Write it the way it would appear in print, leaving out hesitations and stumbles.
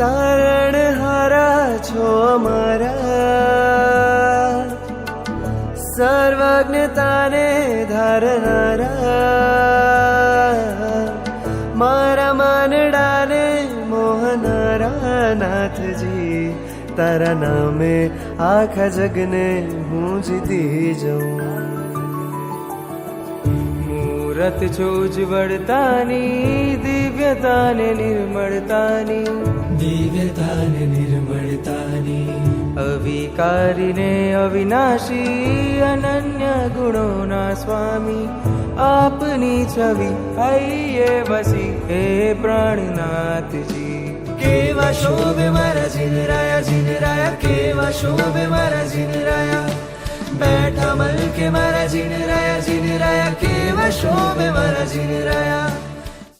તારણહારા છો અમારા, સર્વજ્ઞતાને ધારનારા, મારા માનડાને મોહનારા નાથજી, તારા નામે આખા જગને હું જીતી જાઉં. મૂરત છો ઉજ્જવળતાની, દિવ્યતાને નિર્મળતાની, દિવ્યતાને નિર્મળતાની, અવિકારીને અવિનાશી, અનન્ય ગુણોના સ્વામી, આપની છવી આઈએ વસી હે પ્રાણનાથજી. કેવા શોભે મારા જીનરાયા, જીનરાયા કેવા શોભે મારા જીનરાયા, બેઠા મલકે મારા જીનરાયા, જીનરાયા કેવા શોભે મારા જીનરાયા.